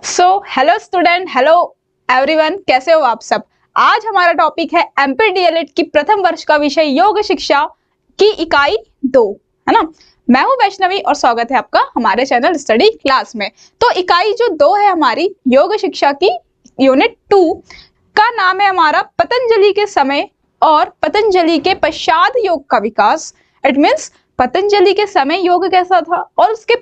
Hello student, hello everyone, कैसे हो आप सब। आज हमारा टॉपिक है एमपी डीएलएड की प्रथम वर्ष का विषय योग शिक्षा की इकाई 2, है ना। मैं हूं वैष्णवी और स्वागत है आपका हमारे चैनल स्टडी क्लास में। तो इकाई जो 2 है हमारी योग शिक्षा की यूनिट 2 का नाम है हमारा पतंजलि के समय और पतंजलि के पश्चात योग का विकास। इट मीन्स पतंजलि के समय योग कैसा था और उसके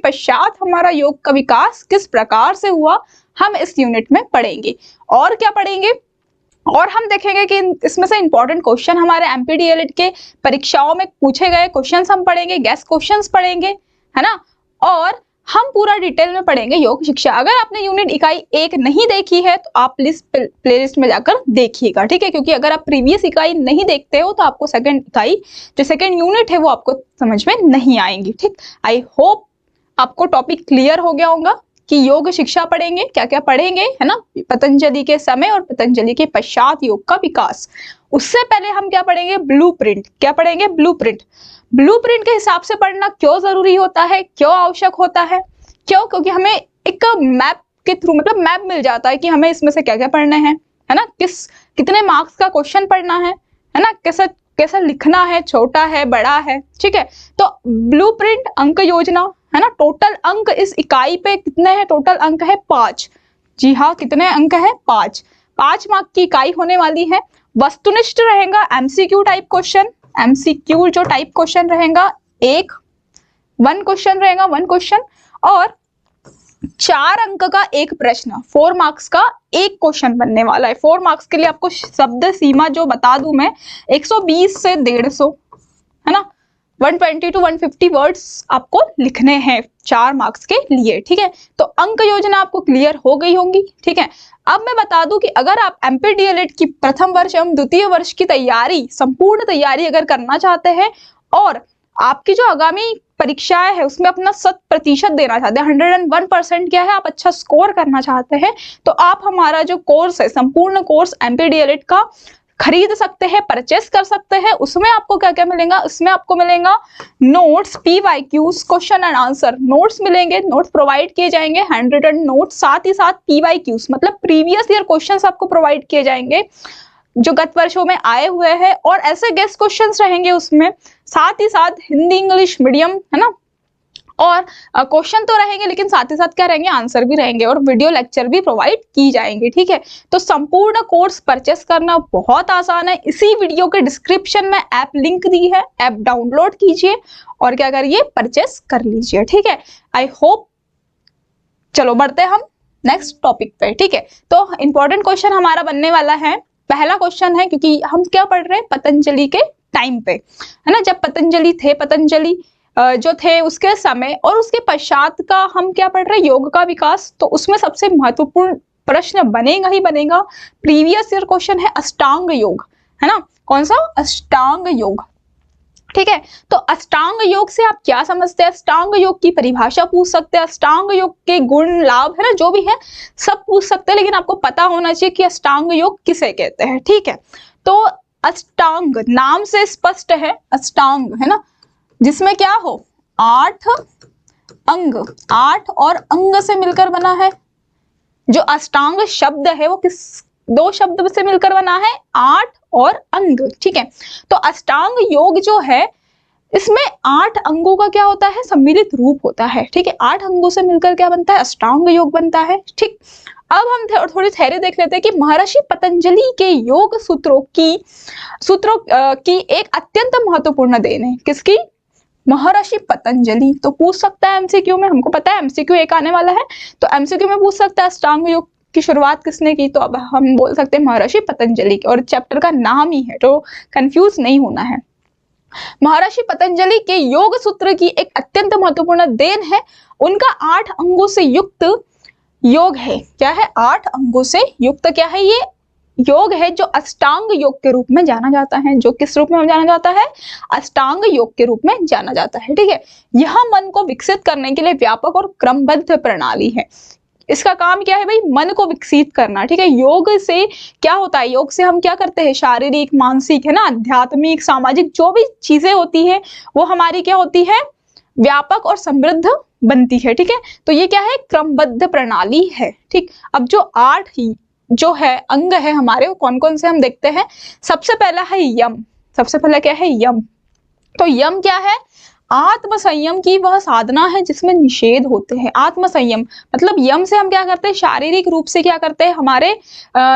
पश्चात हमारा योग का विकास किस प्रकार से हुआ, हम इस यूनिट में पढ़ेंगे। और क्या पढ़ेंगे, और हम देखेंगे कि इसमें से इंपॉर्टेंट क्वेश्चन हमारे एमपी डीएलएड के परीक्षाओं में पूछे गए क्वेश्चंस हम पढ़ेंगे, गेस्ट क्वेश्चंस पढ़ेंगे, है ना। और हम पूरा डिटेल में पढ़ेंगे योग शिक्षा। अगर आपने यूनिट इकाई 1 नहीं देखी है तो आप प्लीज प्लेलिस्ट में जाकर देखिएगा, ठीक है। क्योंकि अगर आप प्रीवियस इकाई नहीं देखते हो तो आपको सेकंड इकाई जो सेकंड यूनिट है वो आपको समझ में नहीं आएंगी, ठीक। आई होप आपको टॉपिक क्लियर हो गया होगा कि योग शिक्षा पढ़ेंगे, क्या क्या पढ़ेंगे, है ना। पतंजलि के समय और पतंजलि के पश्चात योग का विकास। उससे पहले हम क्या पढ़ेंगे, ब्लूप्रिंट। क्या पढ़ेंगे, ब्लूप्रिंट। ब्लूप्रिंट के हिसाब से पढ़ना क्यों जरूरी होता है, क्यों आवश्यक होता है, क्यों, क्योंकि हमें एक मैप के थ्रू मतलब मैप मिल जाता है कि हमें इसमें से क्या क्या पढ़ने हैं, है ना। कितने मार्क्स का क्वेश्चन पढ़ना है ना, कैसा लिखना है, छोटा है बड़ा है, ठीक है। तो ब्लूप्रिंट अंक योजना, है ना। टोटल अंक इस इकाई पे कितने हैं, टोटल अंक है 5। जी हाँ, कितने अंक है, 5 मार्क की इकाई होने वाली है। वस्तुनिष्ठ रहेगा, एमसीक्यू टाइप क्वेश्चन, एमसीक्यू जो टाइप क्वेश्चन रहेगा, वन क्वेश्चन रहेगा, 1 क्वेश्चन, और 4 अंक का एक प्रश्न, 4 मार्क्स का एक क्वेश्चन बनने वाला है। 4 मार्क्स के लिए आपको शब्द सीमा जो बता दूं मैं, 120 से 150, है ना, 120 to 150 वर्ड्स आपको लिखने हैं 4 मार्क्स के लिए, ठीक है। तो अंक योजना आपको क्लियर हो गई होंगी, ठीक है। अब मैं बता दूं कि अगर आप एमपी डीएलएड की प्रथम वर्ष एवं द्वितीय वर्ष की तैयारी, संपूर्ण तैयारी अगर करना चाहते हैं और आपकी जो आगामी परीक्षाएं है उसमें अपना 100% देना चाहते हैं, 101% क्या है, आप अच्छा स्कोर करना चाहते हैं, तो आप हमारा जो कोर्स है, संपूर्ण कोर्स एमपी डीएलएड का खरीद सकते हैं, परचेस कर सकते हैं। उसमें आपको क्या क्या मिलेगा, उसमें आपको मिलेगा notes, PYQs, question and answer notes मिलेंगे, नोट्स प्रोवाइड किए जाएंगे, हैंड रिटन नोट्स, साथ ही साथ पीवाईक्यूज मतलब प्रीवियस ईयर क्वेश्चंस आपको प्रोवाइड किए जाएंगे जो गत वर्षों में आए हुए हैं, और ऐसे गेस्ट क्वेश्चंस रहेंगे उसमें, साथ ही साथ हिंदी इंग्लिश मीडियम, है ना। और क्वेश्चन तो रहेंगे लेकिन साथ ही साथ क्या रहेंगे, आंसर भी रहेंगे, और वीडियो लेक्चर भी प्रोवाइड की जाएंगे, ठीक है। तो संपूर्ण कोर्स परचेस करना बहुत आसान है। इसी वीडियो के डिस्क्रिप्शन में ऐप लिंक दी है, ऐप डाउनलोड कीजिए और क्या करिए, परचेस कर लीजिए, ठीक है। आई होप, चलो बढ़ते हम नेक्स्ट टॉपिक पे, ठीक है। तो इंपॉर्टेंट क्वेश्चन हमारा बनने वाला है, पहला क्वेश्चन है, क्योंकि हम क्या पढ़ रहे हैं, पतंजलि के टाइम पे, है ना, जब पतंजलि जो थे उसके समय और उसके पश्चात का हम क्या पढ़ रहे हैं, योग का विकास। तो उसमें सबसे महत्वपूर्ण प्रश्न बनेगा ही बनेगा, प्रीवियस ईयर क्वेश्चन है अष्टांग योग, है ना। कौन सा, अष्टांग योग, ठीक है। तो अष्टांग योग से आप क्या समझते हैं, अष्टांग योग की परिभाषा पूछ सकते हैं, अष्टांग योग के गुण लाभ, है ना, जो भी है सब पूछ सकते हैं, लेकिन आपको पता होना चाहिए कि अष्टांग योग किसे कहते हैं, ठीक है। तो अष्टांग नाम से स्पष्ट है, अष्टांग, है ना, जिसमें क्या हो, 8 अंग, 8 और अंग से मिलकर बना है। जो अष्टांग शब्द है वो किस 2 शब्द से मिलकर बना है, 8 और अंग, ठीक है। तो अष्टांग योग जो है इसमें 8 अंगों का क्या होता है, सम्मिलित रूप होता है, ठीक है। 8 अंगों से मिलकर क्या बनता है, अष्टांग योग बनता है, ठीक। अब हम थोड़ी थ्योरी देख लेते हैं कि महर्षि पतंजलि के योग सूत्रों की एक अत्यंत महत्वपूर्ण देन है, किसकी, महर्षि पतंजलि। तो पूछ सकता है एमसीक्यू में, हमको पता है एमसीक्यू एक आने वाला है, तो एमसीक्यू में पूछ सकता है अष्टांग योग की शुरुआत किसने की, तो अब हम बोल सकते हैं महर्षि पतंजलि की, और चैप्टर का नाम ही है, तो कंफ्यूज नहीं होना है। महर्षि पतंजलि के योग सूत्र की एक अत्यंत महत्वपूर्ण देन है, उनका 8 अंगों से युक्त योग है, क्या है, 8 अंगों से युक्त क्या है, ये योग है जो अष्टांग योग के रूप में जाना जाता है। जो किस रूप में जाना जाता है, अष्टांग योग के रूप में जाना जाता है, ठीक है। यह मन को विकसित करने के लिए व्यापक और क्रमबद्ध प्रणाली है। इसका काम क्या है भाई, मन को विकसित करना, ठीक है। योग से क्या होता है, योग से हम क्या करते हैं, शारीरिक, मानसिक, है ना, आध्यात्मिक, सामाजिक जो भी चीजें होती है वो हमारी क्या होती है, व्यापक और समृद्ध बनती है, ठीक है। तो ये क्या है, क्रमबद्ध प्रणाली है, ठीक। अब जो 8 जो है अंग है हमारे, वो कौन कौन से हम देखते हैं। सबसे पहला है यम। सबसे पहला क्या है, यम। तो यम क्या है, आत्मसंयम की वह साधना है जिसमें निषेध होते हैं। आत्मसंयम मतलब यम से हम क्या करते हैं, शारीरिक रूप से क्या करते हैं, हमारे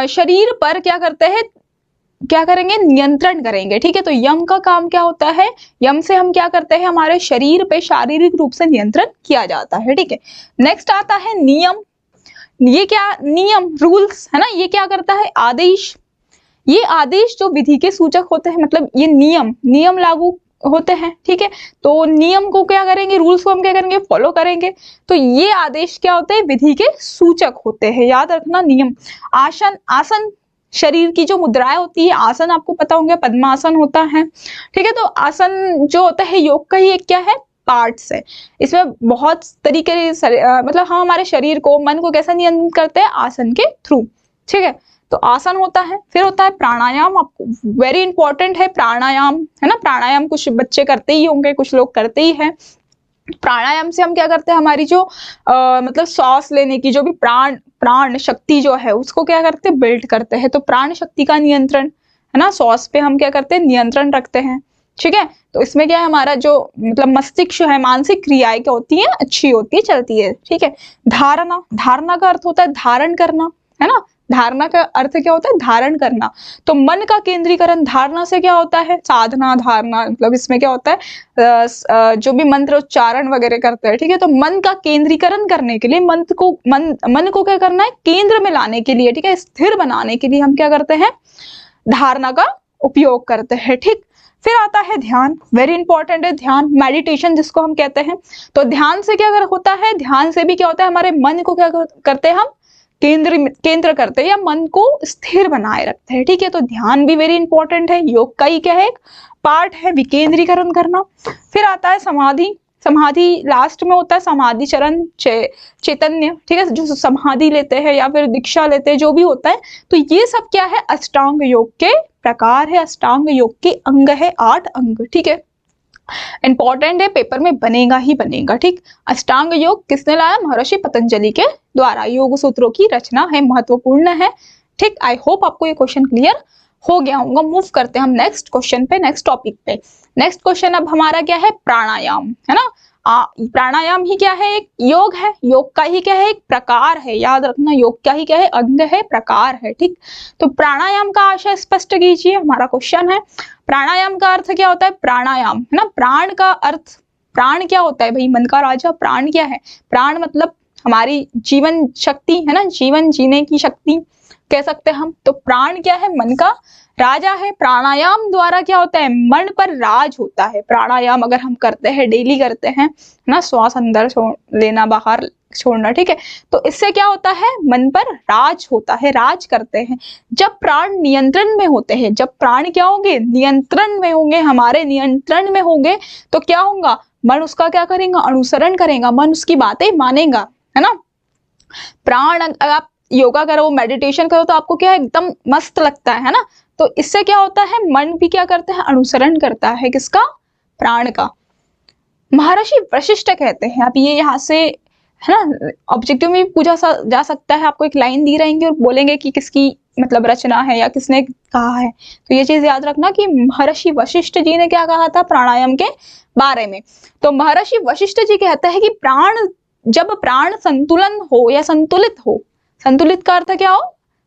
शरीर पर क्या करते हैं, क्या करेंगे, नियंत्रण करेंगे, ठीक है। तो यम का काम क्या होता है, यम से हम क्या करते हैं, हमारे शरीर पे शारीरिक रूप से नियंत्रण किया जाता है, ठीक है। नेक्स्ट आता है नियम। ये क्या, नियम रूल्स है ना, ये क्या करता है, आदेश। ये आदेश जो विधि के सूचक होते हैं, मतलब ये नियम लागू होते हैं, ठीक है। तो नियम को क्या करेंगे, रूल्स को हम क्या करेंगे, फॉलो करेंगे। तो ये आदेश क्या होते हैं, विधि के सूचक होते हैं, याद रखना। नियम, आसन, आसन शरीर की जो मुद्राएं होती है, आसन आपको पता होंगे, पद्मासन होता है, ठीक है। तो आसन जो होता है योग का ही एक क्या है, पार्ट्स है। इसमें बहुत तरीके से मतलब हम हमारे शरीर को, मन को कैसे नियंत्रित करते हैं, आसन के थ्रू, ठीक है। तो आसन होता है, फिर होता है प्राणायाम। आपको वेरी इंपॉर्टेंट है प्राणायाम, है ना। प्राणायाम कुछ बच्चे करते ही होंगे, कुछ लोग करते ही हैं। प्राणायाम से हम क्या करते हैं, हमारी जो मतलब सांस लेने की जो भी प्राण शक्ति जो है, उसको क्या करते हैं, बिल्ड करते हैं। तो प्राण शक्ति का नियंत्रण है ना, सांस पे हम क्या करते हैं, नियंत्रण रखते हैं, ठीक है। तो इसमें क्या है, हमारा जो मतलब मस्तिष्क है, मानसिक क्रियाएं क्या होती है, अच्छी होती है, चलती है, ठीक है। धारणा, धारणा का अर्थ होता है धारण करना, है ना। धारणा का अर्थ क्या होता है, धारण करना। तो मन का केंद्रीकरण, धारणा से क्या होता है, साधना। धारणा मतलब इसमें क्या होता है, जो भी मंत्र उच्चारण वगैरह करते हैं, ठीक है। तो मन का केंद्रीकरण करने के लिए, मन को क्या करना है, केंद्र में लाने के लिए, ठीक है, स्थिर बनाने के लिए हम क्या करते हैं, धारणा का उपयोग करते हैं, ठीक। फिर आता है ध्यान, वेरी इंपॉर्टेंट है ध्यान, मेडिटेशन जिसको हम कहते हैं। तो ध्यान से क्या होता है, ध्यान से भी क्या होता है, हमारे मन को क्या करते हैं, हम केंद्र करते हैं या मन को स्थिर बनाए रखते हैं, ठीक है। तो ध्यान भी वेरी इंपॉर्टेंट है, योग का ही क्या है, एक पार्ट है, विकेंद्रीकरण करना। फिर आता है समाधि। समाधि लास्ट में होता है, समाधि चरण चैतन्य, ठीक है, जो समाधि लेते हैं या फिर दीक्षा लेते हैं, जो भी होता है। तो ये सब क्या है, अष्टांग योग के प्रकार है, अष्टांग योग के अंग है, 8 अंग, ठीक है। इंपॉर्टेंट है, पेपर में बनेगा ही बनेगा, ठीक। अष्टांग योग किसने लाया, महर्षि पतंजलि के द्वारा। योग सूत्रों की रचना है, महत्वपूर्ण है, ठीक। आई होप आपको ये क्वेश्चन क्लियर हो गया होगा। मूव करते हैं हम नेक्स्ट क्वेश्चन पे, नेक्स्ट टॉपिक पे। नेक्स्ट क्वेश्चन अब हमारा क्या है, प्राणायाम, है ना। प्राणायाम ही क्या है, एक योग है, योग का ही क्या है, एक प्रकार है, याद रखना। योग का ही क्या है, अंग है, प्रकार है, ठीक। तो प्राणायाम का आशय स्पष्ट कीजिए, हमारा क्वेश्चन है। प्राणायाम का अर्थ क्या होता है, प्राणायाम, है ना। प्राण का अर्थ, प्राण क्या होता है भाई, मन का राजा। प्राण क्या है, प्राण मतलब हमारी जीवन शक्ति, है ना, जीवन जीने की शक्ति कह सकते हैं हम। तो प्राण क्या है, मन का राजा है। प्राणायाम द्वारा क्या होता है, मन पर राज होता है। प्राणायाम अगर हम करते हैं, डेली करते हैं ना, श्वास अंदर लेना, बाहर छोड़ना, ठीक है। तो इससे क्या होता है, मन पर राज होता है, राज करते हैं। जब प्राण नियंत्रण में होते हैं, जब प्राण क्या होंगे, नियंत्रण में होंगे, हमारे नियंत्रण में होंगे, तो क्या होगा, मन उसका क्या करेगा, अनुसरण करेगा, मन उसकी बातें मानेगा, है ना। प्राण, अगर आप योगा करो, मेडिटेशन करो, तो आपको क्या एकदम मस्त लगता है ना। तो इससे क्या होता है, मन भी क्या करता है, अनुसरण करता है, किसका, प्राण का। महर्षि वशिष्ठ कहते हैं, आप ये यहाँ से, है ना, ऑब्जेक्टिव में भी पूछा जा सकता है। आपको एक लाइन दी रहेंगे और बोलेंगे कि किसकी मतलब रचना है या किसने कहा है। तो ये चीज याद रखना कि महर्षि वशिष्ठ जी ने क्या कहा था प्राणायाम के बारे में। तो महर्षि वशिष्ठ जी कहते हैं कि जब प्राण संतुलन हो या संतुलित हो, संतुलित का अर्थ क्या हो,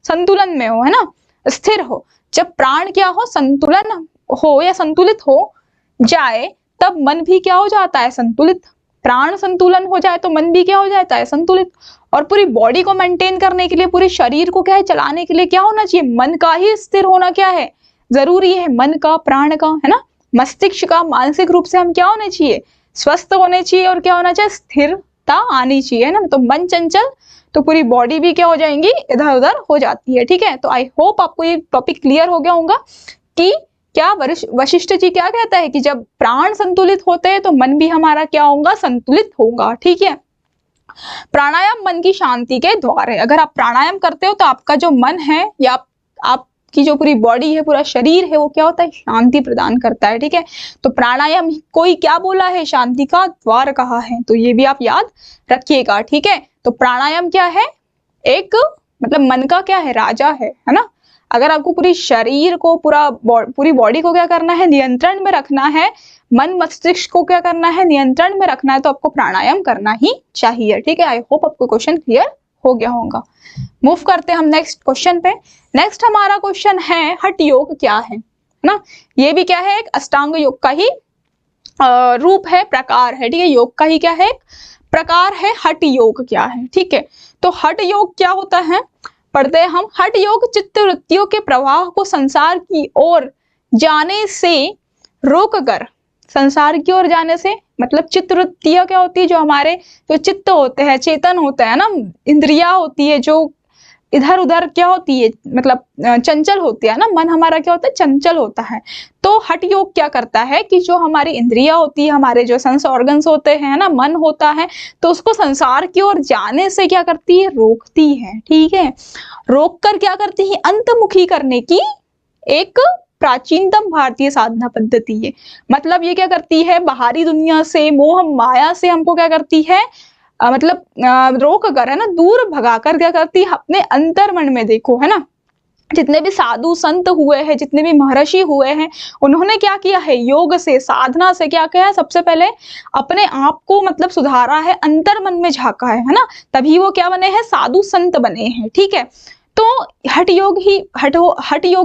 संतुलन में हो, है ना, स्थिर हो। जब प्राण क्या हो, संतुलन हो या संतुलित हो जाए, तब मन भी क्या हो जाता है, संतुलित। प्राण संतुलन हो जाए तो मन भी क्या हो जाता है, संतुलित। और पूरी बॉडी को मेंटेन करने के लिए, पूरे शरीर को क्या है चलाने के लिए क्या होना चाहिए, मन का ही स्थिर होना क्या है, जरूरी है। मन का, प्राण का, है ना, मस्तिष्क का, मानसिक रूप से हम क्या होने चाहिए, स्वस्थ होने चाहिए। और क्या होना चाहिए, स्थिरता आनी चाहिए, है ना। तो मन चंचल तो पूरी बॉडी भी क्या हो जाएंगी, इधर उधर हो जाती है, ठीक है। तो आई होप आपको ये टॉपिक क्लियर हो गया होगा कि क्या वशिष्ठ जी क्या कहता है कि जब प्राण संतुलित होते हैं तो मन भी हमारा क्या होगा, संतुलित होगा, ठीक है। प्राणायाम मन की शांति के द्वार है। अगर आप प्राणायाम करते हो तो आपका जो मन है या आप आपकी जो पूरी बॉडी है, पूरा शरीर है, वो क्या होता है, शांति प्रदान करता है। ठीक है, तो प्राणायाम कोई क्या बोला है, शांति का द्वार कहा है, तो ये भी आप याद रखिएगा। ठीक है, तो प्राणायाम क्या है, एक मतलब मन का क्या है, राजा है ना। अगर आपको पूरी शरीर को पूरी बॉडी को क्या करना है, नियंत्रण में रखना है, मन मस्तिष्क को क्या करना है, नियंत्रण में रखना है, तो आपको प्राणायाम करना ही चाहिए। ठीक है, आई होप आपको क्वेश्चन क्लियर हो गया होगा। मूव करते हैं हम नेक्स्ट क्वेश्चन पे। नेक्स्ट हमारा क्वेश्चन है हठ योग क्या है ना। ये भी क्या है, एक अष्टांग योग का ही रूप है, प्रकार है। ठीक है, योग का ही क्या है, प्रकार है। हठ योग क्या है, ठीक है, तो हठ योग क्या होता है, पढ़ते हैं हम। हठ योग चित्त वृत्तियों के प्रवाह को संसार की ओर जाने से रोककर, संसार की ओर जाने से मतलब चित्त वृत्तियां क्या होती है, जो हमारे जो चित्त होते हैं, चेतन होते हैं ना, इंद्रिया होती है जो इधर उधर क्या होती है, मतलब चंचल होती है ना, मन हमारा क्या होता है, चंचल होता है। तो हठ योग क्या करता है कि जो हमारी इंद्रिया होती है, हमारे जो सेंस ऑर्गन्स होते हैं ना, मन होता है, तो उसको संसार की ओर जाने से क्या करती है, रोकती है। ठीक है, रोक कर क्या करती है, अंतमुखी करने की एक प्राचीनतम भारतीय साधना पद्धति है। मतलब ये क्या करती है, बाहरी दुनिया से, मोह माया से हमको क्या करती है, रोक कर, है ना, दूर भगाकर क्या करती है, अपने अंतर मन में देखो, है ना। जितने भी साधु संत हुए हैं, जितने भी महर्षि हुए हैं, उन्होंने क्या किया है, योग से, साधना से क्या किया है, सबसे पहले अपने आप को मतलब सुधारा है, अंतर मन में झांका है ना, तभी वो क्या बने हैं, साधु संत बने हैं। ठीक है, तो हठ योग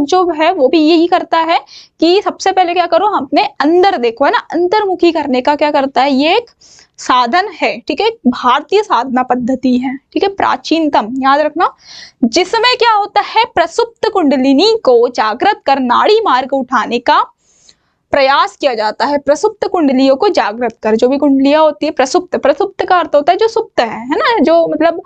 जो है वो भी यही करता है कि सबसे पहले क्या करो, अपने अंदर देखो, है ना, अंतर्मुखी करने का क्या करता है, ये एक साधन है। ठीक है, भारतीय साधना पद्धति है। ठीक है, प्राचीनतम, याद रखना, जिसमें क्या होता है, प्रसुप्त कुंडलिनी को जागृत कर नाड़ी मार्ग उठाने का प्रयास किया जाता है। प्रसुप्त कुंडलियों को जागृत कर, जो भी कुंडलियां होती है, प्रसुप्त, प्रसुप्त का अर्थ होता है जो सुप्त है ना, जो मतलब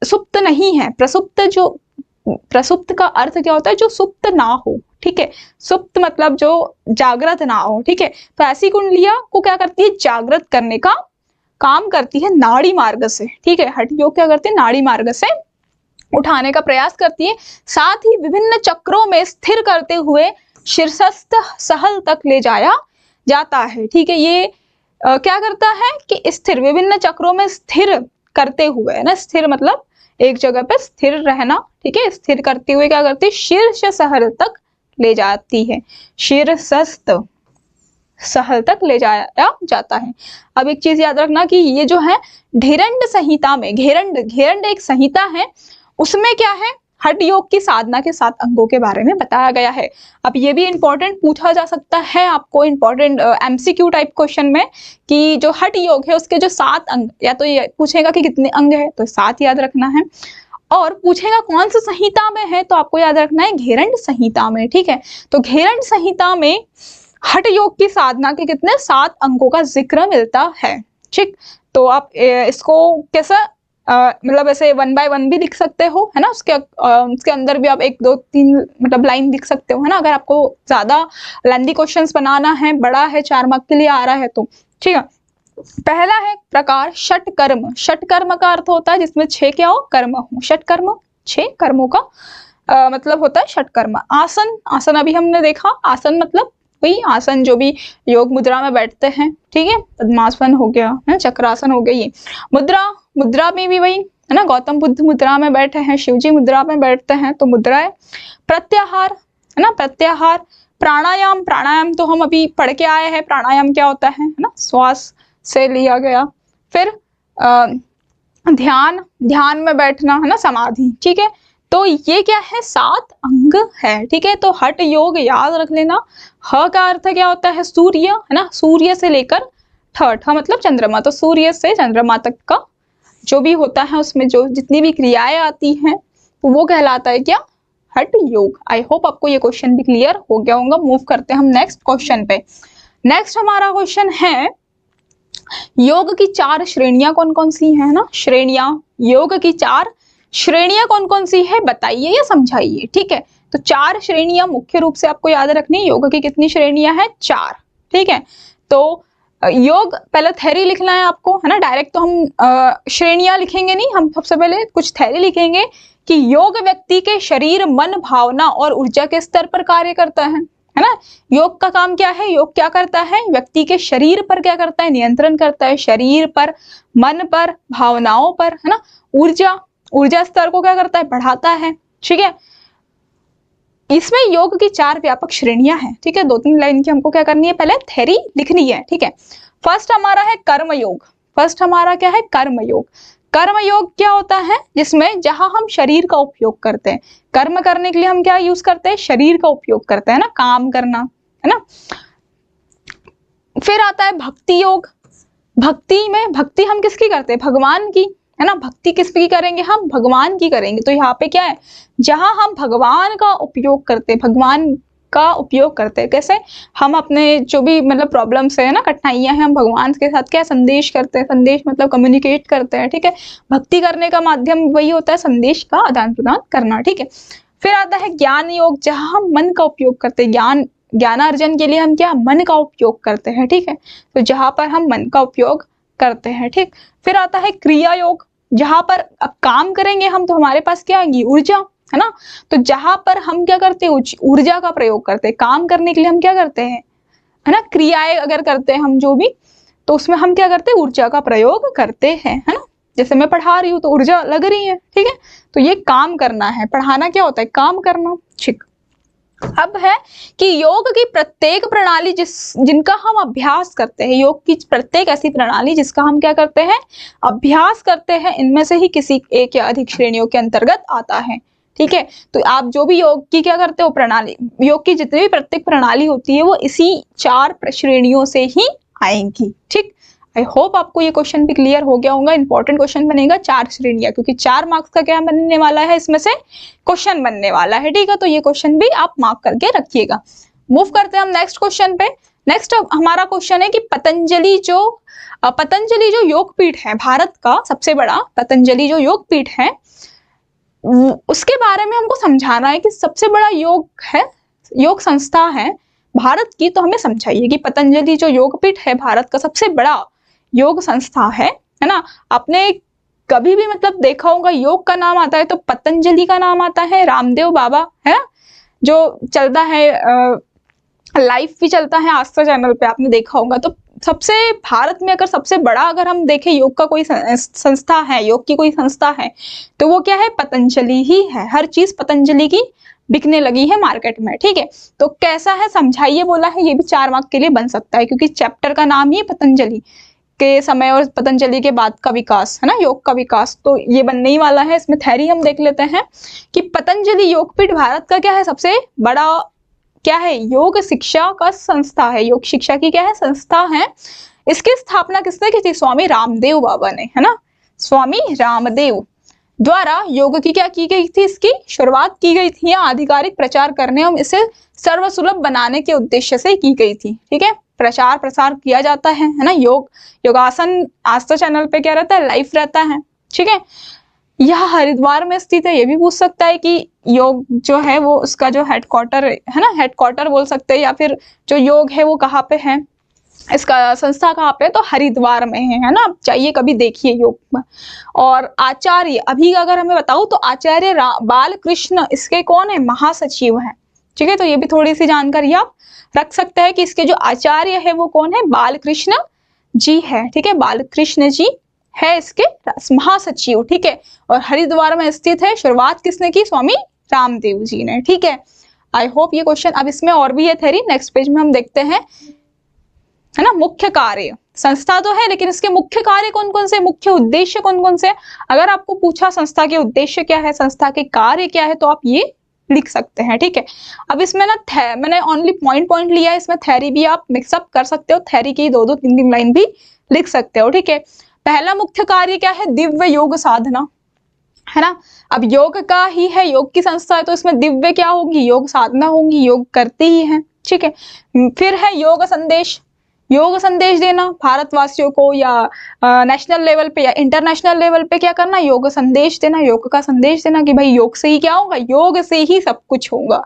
सुप्त नहीं है। प्रसुप्त का अर्थ क्या होता है, जो सुप्त ना हो। ठीक है, सुप्त मतलब जो जागृत ना हो। ठीक है, तो ऐसी कुंडलियां को क्या करती है, जागृत करने का काम करती है नाड़ी मार्ग से। ठीक है, हठ योग क्या करती है, नाड़ी मार्ग से उठाने का प्रयास करती है, साथ ही विभिन्न चक्रों में स्थिर करते हुए शीर्षस्थ सहल तक ले जाया जाता है। ठीक है, ये क्या करता है कि स्थिर, विभिन्न चक्रों में स्थिर करते हुए, है ना, स्थिर मतलब एक जगह पे स्थिर रहना। ठीक है, स्थिर करते हुए क्या करती है, शीर्ष सहल तक ले जाती है, शीर्षस्थ सहल तक ले जाया जाता है। अब एक चीज याद रखना कि ये जो है घेरंड संहिता में, घेरंड एक संहिता है, उसमें क्या है, हठ योग की साधना के 7 अंगों के बारे में बताया गया है। अब ये भी इंपॉर्टेंट पूछा जा सकता है आपको, इंपॉर्टेंट एमसीक्यू टाइप क्वेश्चन में, कि जो हठ योग है उसके जो 7 अंग, या तो ये पूछेगा कि कितने अंग है, तो 7 याद रखना है, और पूछेगा कौन सी संहिता में है, तो आपको याद रखना है घेरंड संहिता में। ठीक है, तो घेरंड संहिता में हठ योग की साधना के कितने 7 अंगों का जिक्र मिलता है। ठीक, तो आप इसको कैसा मतलब ऐसे 1 बाय 1 भी लिख सकते हो, है ना, उसके अंदर भी आप 1 2 3 मतलब लाइन लिख सकते हो, है ना, अगर आपको ज्यादा लेंथी क्वेश्चंस बनाना है, बड़ा है, 4 मार्क के लिए आ रहा है तो। ठीक है, पहला है प्रकार षट कर्म। षट कर्म का अर्थ होता है जिसमें 6 क्या हो, कर्म हो। षट कर्म, 6 कर्मों का मतलब होता है षट कर्म। आसन, आसन अभी हमने देखा, आसन मतलब वही आसन जो भी योग मुद्रा में बैठते हैं। ठीक है, पद्मासन हो गया, है चक्रासन हो गया। ये मुद्रा में भी वही, है ना, गौतम बुद्ध मुद्रा में बैठे हैं, शिव जी मुद्रा में बैठते हैं, तो मुद्रा है। प्रत्याहार, है ना, प्रत्याहार। प्राणायाम तो हम अभी पढ़ के आए हैं, प्राणायाम क्या होता है ना, श्वास से लिया गया। फिर ध्यान में बैठना, है ना, समाधि। ठीक है, तो ये क्या है, 7 अंग है। ठीक है, तो हठ योग याद रख लेना। ह का अर्थ क्या होता है, सूर्य, है ना, सूर्य से लेकर ठ मतलब चंद्रमा, तो सूर्य से चंद्रमा तक का जो भी होता है, उसमें जो जितनी भी क्रियाएं आती हैं, तो वो कहलाता है क्या, हठ योग। आई होप आपको ये क्वेश्चन भी क्लियर हो गया होगा। मूव करते हैं हम नेक्स्ट क्वेश्चन पे। नेक्स्ट हमारा क्वेश्चन है, योग की 4 श्रेणियां कौन कौन सी है ना, श्रेणियां, योग की 4 श्रेणियां कौन कौन सी है, बताइए या समझाइए। ठीक है, तो 4 श्रेणियां मुख्य रूप से आपको याद रखनी है। योग की कितनी श्रेणियां हैं, 4। ठीक है, तो योग पहले थ्योरी लिखना है आपको, है ना। डायरेक्ट तो हम श्रेणियां लिखेंगे नहीं, हम सबसे पहले कुछ थ्योरी लिखेंगे कि योग व्यक्ति के शरीर, मन, भावना और ऊर्जा के स्तर पर कार्य करता है ना। योग का काम क्या है, योग क्या करता है, व्यक्ति के शरीर पर क्या करता है, नियंत्रण करता है, शरीर पर, मन पर, भावनाओं पर, है ना। ऊर्जा स्तर को क्या करता है, बढ़ाता है, ठीक है। इसमें योग की 4 व्यापक श्रेणियां हैं, ठीक है। 2-3 लाइन की हमको क्या करनी है, पहले थ्योरी लिखनी है, ठीक है। फर्स्ट हमारा है कर्मयोग। फर्स्ट हमारा क्या है, कर्मयोग। कर्मयोग क्या होता है, जिसमें जहां हम शरीर का उपयोग करते हैं, कर्म करने के लिए हम क्या यूज करते हैं, शरीर का उपयोग करते हैं ना, काम करना, है ना। फिर आता है भक्ति योग। भक्ति में भक्ति हम किसकी करते हैं, भगवान की, है ना। भक्ति किसकी करेंगे, हम भगवान की करेंगे। तो यहाँ पे क्या है, जहां हम भगवान का उपयोग करते हैं, भगवान का उपयोग करते हैं, कैसे, हम अपने जो भी मतलब प्रॉब्लम्स है ना, कठिनाइयां हैं, हम भगवान के साथ क्या संदेश करते हैं, संदेश मतलब कम्युनिकेट करते हैं, ठीक है। भक्ति करने का माध्यम वही होता है, संदेश का आदान प्रदान करना, ठीक है। फिर आता है ज्ञान योग, जहां हम मन का उपयोग करते हैं, ज्ञानार्जन के लिए हम क्या, मन का उपयोग करते हैं, ठीक है। तो जहां पर हम मन का उपयोग करते हैं, ठीक। फिर आता है क्रिया योग, जहां पर अब काम करेंगे हम तो हमारे पास क्या आएगी, ऊर्जा, है ना। तो जहां पर हम क्या करते हैं, ऊर्जा का प्रयोग करते हैं, काम करने के लिए हम क्या करते हैं, है ना, क्रियाएं अगर करते हैं हम जो भी, तो उसमें हम क्या करते हैं, ऊर्जा का प्रयोग करते हैं, है ना। जैसे मैं पढ़ा रही हूँ तो ऊर्जा लग रही है, ठीक है। तो ये काम करना है, पढ़ाना क्या होता है, काम करना, ठीक। अब है कि योग की प्रत्येक प्रणाली जिनका हम अभ्यास करते हैं, योग की प्रत्येक ऐसी प्रणाली जिसका हम क्या करते हैं, अभ्यास करते हैं, इनमें से ही किसी एक या अधिक श्रेणियों के अंतर्गत आता है, ठीक है। तो आप जो भी योग की क्या करते हो प्रणाली, योग की जितनी भी प्रत्येक प्रणाली होती है वो इसी 4 श्रेणियों से ही आएंगी, ठीक। आई होप आपको ये क्वेश्चन भी क्लियर हो गया होगा। इंपॉर्टेंट क्वेश्चन बनेगा, 4 श्रेणियां, क्योंकि 4 मार्क्स का क्या बनने वाला है, इसमें से क्वेश्चन बनने वाला है, ठीक है। तो ये क्वेश्चन भी आप मार्क करके रखिएगा। मूव करते हैं हम नेक्स्ट क्वेश्चन पे। नेक्स्ट हमारा क्वेश्चन है कि पतंजलि जो योगपीठ है, भारत का सबसे बड़ा पतंजलि जो योगपीठ है, उसके बारे में हमको समझाना है कि सबसे बड़ा योग संस्था है भारत की। तो हमें समझाइए कि पतंजलि जो योगपीठ है भारत का सबसे बड़ा योग संस्था है ना। आपने कभी भी मतलब देखा होगा योग का नाम आता है तो पतंजलि का नाम आता है, रामदेव बाबा है ना, जो चलता है लाइव भी चलता है आस्था चैनल पे, आपने देखा होगा। तो सबसे भारत में अगर सबसे बड़ा अगर हम देखें योग का कोई संस्था है, योग की कोई संस्था है, तो वो क्या है, पतंजलि ही है। हर चीज पतंजलि की बिकने लगी है मार्केट में, ठीक है। तो कैसा है समझाइए बोला है, ये भी 4 मार्क के लिए बन सकता है, क्योंकि चैप्टर का नाम ही पतंजलि के समय और पतंजलि के बाद का विकास, है ना, योग का विकास। तो ये बनने ही वाला है। इसमें थ्योरी हम देख लेते हैं कि पतंजलि योगपीठ भारत का क्या है, सबसे बड़ा क्या है, योग शिक्षा का संस्था है, योग शिक्षा की क्या है, संस्था है। इसकी स्थापना किसने की थी, स्वामी रामदेव बाबा ने, है ना। स्वामी रामदेव द्वारा योग की क्या की गई थी, इसकी शुरुआत की गई थी या आधिकारिक प्रचार करने और इसे सर्वसुलभ बनाने के उद्देश्य से की गई थी, ठीक है। प्रचार प्रसार किया जाता है ना। योगासन आस्था चैनल पे क्या रहता है, लाइव रहता है, ठीक है। यह हरिद्वार में स्थित है। ये भी पूछ सकता है कि योग जो है वो उसका जो हेडक्वार्टर है ना, हेडक्वार्टर बोल सकते हैं, या फिर जो योग है वो कहाँ पे है, इसका संस्था कहाँ पे है, तो हरिद्वार में है ना। आप चाहिए कभी देखिए योग में। और आचार्य अभी अगर हमें बताऊं तो आचार्य बालकृष्ण इसके कौन है, महासचिव है, ठीक है। तो ये भी थोड़ी सी जानकारी आप रख सकते हैं कि इसके जो आचार्य है वो कौन है, बालकृष्ण जी है, ठीक है। बालकृष्ण जी है इसके महासचिव, ठीक है। और हरिद्वार में स्थित है। शुरुआत किसने की, स्वामी रामदेव जी ने, ठीक है। आई होप ये क्वेश्चन, अब इसमें और भी है थ्योरी, नेक्स्ट पेज में हम देखते हैं, है ना। मुख्य कार्य, संस्था तो है लेकिन इसके मुख्य कार्य कौन कौन से, मुख्य उद्देश्य कौन कौन से। अगर आपको पूछा संस्था के उद्देश्य क्या है, संस्था के कार्य क्या है, तो आप ये लिख सकते हैं, ठीक है। अब इसमें ना मैंने ओनली पॉइंट लिया है, इसमें थ्योरी भी आप मिक्सअप कर सकते हो, थ्योरी की 2-2, 3-3 लाइन भी लिख सकते हो, ठीक है। पहला मुख्य कार्य क्या है, दिव्य योग साधना, है ना। अब योग का ही है, योग की संस्था है, तो इसमें दिव्य क्या होगी, योग साधना होगी, योग करते ही है, ठीक है। फिर है योग संदेश देना भारतवासियों को, या नेशनल लेवल पे या इंटरनेशनल लेवल पे क्या करना, योग संदेश देना, योग का संदेश देना कि भाई योग से ही क्या होगा, योग से ही सब कुछ होगा,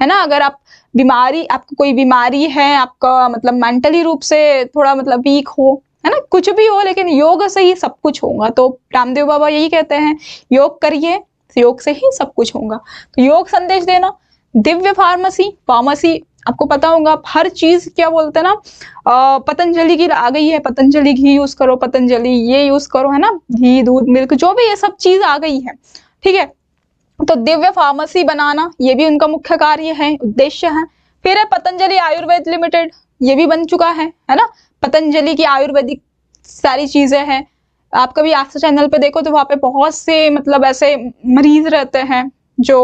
है ना। अगर आप बीमारी, आपको कोई बीमारी है, आपका मतलब मेंटली रूप से थोड़ा मतलब वीक हो, है ना, कुछ भी हो, लेकिन योग से ही सब कुछ होगा। तो रामदेव बाबा यही कहते हैं, योग करिए, योग से ही सब कुछ होगा। तो योग संदेश देना। दिव्य फार्मेसी, फार्मेसी आपको पता होगा, हर चीज क्या बोलते हैं ना, पतंजलि की आ गई है, पतंजलि घी यूज करो, पतंजलि ये यूज करो, है ना, घी, दूध, मिल्क, जो भी ये सब चीज आ गई है, ठीक है। तो दिव्य फार्मेसी बनाना, ये भी उनका मुख्य कार्य है, उद्देश्य है। फिर है पतंजलि आयुर्वेद लिमिटेड, ये भी बन चुका है ना। पतंजलि की आयुर्वेदिक सारी चीजें हैं। आप कभी आस्था चैनल पे देखो तो वहां पे बहुत से मतलब ऐसे मरीज रहते हैं जो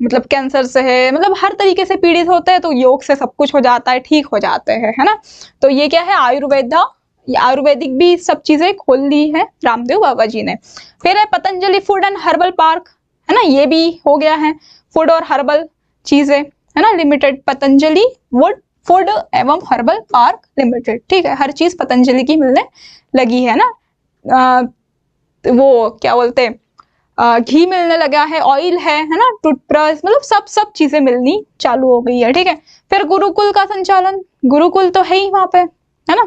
मतलब कैंसर से है, मतलब हर तरीके से पीड़ित होते हैं, तो योग से सब कुछ हो जाता है, ठीक हो जाते हैं, है ना। तो ये क्या है, आयुर्वेदा, आयुर्वेदिक भी सब चीजें खोल ली है रामदेव बाबा जी ने। फिर है Patanjali food and herbal park, है ना, ये भी हो गया है, फूड और हर्बल चीजें, है ना, लिमिटेड, पतंजलि वुड फूड एवं हर्बल पार्क लिमिटेड, ठीक है। हर चीज पतंजलि की मिलने लगी है ना। वो क्या बोलते हैं, घी मिलने लगा है, ऑयल है ना, टूथब्रश, मतलब सब चीजें मिलनी चालू हो गई है, ठीक है। फिर गुरुकुल का संचालन, गुरुकुल तो है ही वहां पे, है ना,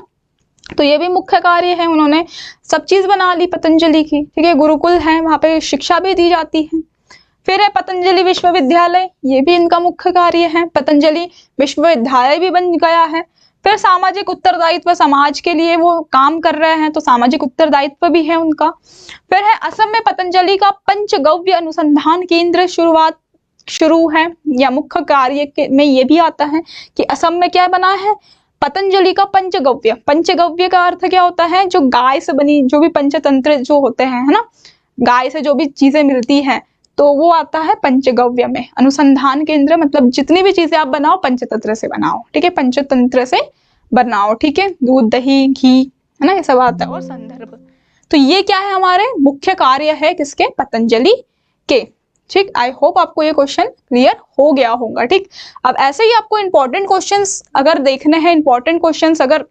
तो ये भी मुख्य कार्य है, उन्होंने सब चीज बना ली पतंजलि की, ठीक है। गुरुकुल है, वहां पे शिक्षा भी दी जाती है। फिर है पतंजलि विश्वविद्यालय, ये भी इनका मुख्य कार्य है, पतंजलि विश्वविद्यालय भी बन गया है। फिर सामाजिक उत्तरदायित्व, समाज के लिए वो काम कर रहे हैं, तो सामाजिक उत्तरदायित्व भी है उनका। फिर है असम में पतंजलि का पंचगव्य अनुसंधान केंद्र शुरू है, या मुख्य कार्य में ये भी आता है कि असम में क्या बना है, पतंजलि का पंचगव्य। पंचगव्य का अर्थ क्या होता है, जो गाय से बनी, जो भी पंचतंत्र जो होते हैं, है ना, गाय से जो भी चीजें मिलती हैं, तो वो आता है पंचगव्य में। अनुसंधान केंद्र मतलब जितनी भी चीजें आप बनाओ पंचतंत्र से बनाओ, ठीक है, पंचतंत्र से बनाओ, ठीक है, दूध, दही, घी, है ना, ये सब आता है। और संदर्भ, तो ये क्या है, हमारे मुख्य कार्य है किसके, पतंजलि के, ठीक। आई होप आपको ये क्वेश्चन क्लियर हो गया होगा, ठीक। अब ऐसे ही आपको इंपॉर्टेंट क्वेश्चंस अगर देखने हैं, इंपॉर्टेंट क्वेश्चंस अगर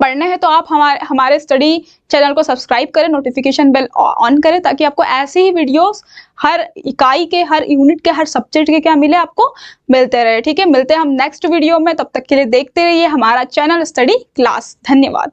पढ़ने हैं, तो आप हमारे स्टडी चैनल को सब्सक्राइब करें, नोटिफिकेशन बेल ऑन करें, ताकि आपको ऐसी ही वीडियोस हर इकाई के, हर यूनिट के, हर सब्जेक्ट के क्या मिले, आपको मिलते रहे, ठीक है। मिलते हैं हम नेक्स्ट वीडियो में, तब तक के लिए देखते रहिए हमारा चैनल स्टडी क्लास। धन्यवाद।